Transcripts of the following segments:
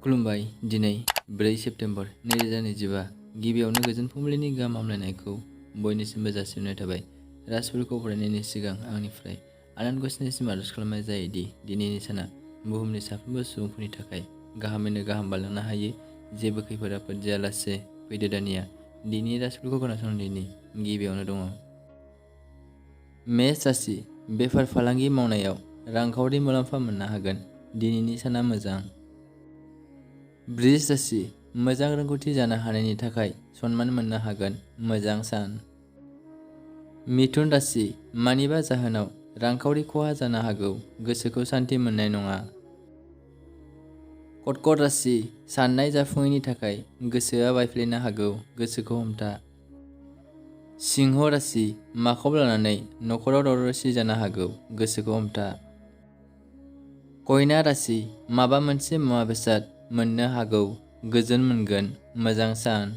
खुलुमबाय। दिनै 4 सेप्तेम्बर 2025 गिबियावनो गोजोन फुंबिलिनि गाहाम हामलायनायखौ बयनिसिमबो जासिहरनाय थाबाय। राशिफोरखौ फरायनायनि सिगां आंनिफ्राय आनान गसाइनिसिम आरज खालामनाय जायोदि दिनैनि साना बुहुमनि साफ्रोमबो सुबुंफोरनि थाखाय गाहामैनो गाहाम बारलांनो हायो। जेबो खैफोद आफोद जायालासे फैदो दानिया दिनैनि राशिफोरखौ खोनासंनायनि गिबियावनो दङ। मेष राशि, बेफार फालांगि मावनायाव रांखावरि मुलाम्फा मोननो हागोन। दिनैनि साना मोजां। वृष राशि, मोजां रोंगौथि जानो हानायनि थाखाय सनमान मोननो हागोन। मोजां सान। मिथुन राशि, मानिबा जाहोनाव रांखावरि खहा जानो हागौ। गोसोखौ सान्थि मोननाय नङा। कर्कट राशि, साननाय जाफुङैनि थाखाय गोसोआ बायफ्लेनो हागौ। गोसोखौ हमथा। सिंह राशि, माखौबा लानानै नखराव दावराव दावसि जानो हागौ। गोसोखौ हमथा। कन्या राशि, माबा मोनसे मुवा बेसाद मोननो हागौ। गोजोन मोनगोन। मोजां सान।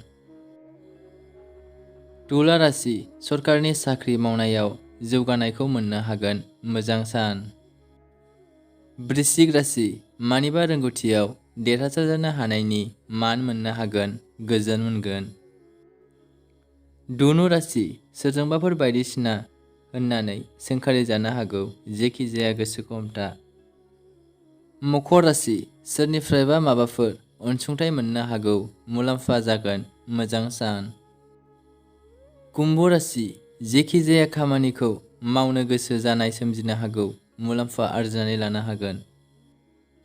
तुला राशि, सरकारनि साख्रि मावनायाव जौगानायखौ मोननो हागोन। मोजां सान। वृश्चिक राशि, मानिबा रोंगौथियाव देरहासार जानो हानायनि मान मोननो हागोन। गोजोन मोनगोन। धनु राशि, सोरजोंबाफोर बायदिसिना होननानै सोंखारि जानो हागौ। जेखि जाया गोसोखौ हमथा। मकर राशि, सोरनिफ्रायबा माबाफोर अनसुंथाइ मोननो हागौ। मुलाम्फा जागोन। मोजां सान। कुम्भ राशि, जेखि जाया खामानिखौ मावनो गोसो जानाय सोमजिनो हागौ। मुलाम्फा आरजिनानै लानो हागोन।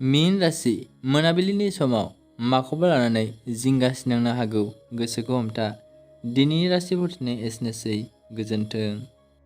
मीन राशि, मोनाबिलिनि समाव माखौबा लानानै जिंगा सिनांनो हागौ। गोसोखौ हमथा। दिनैनि राशि बुथुमनाया एसेनोसै। गोजोन्थों।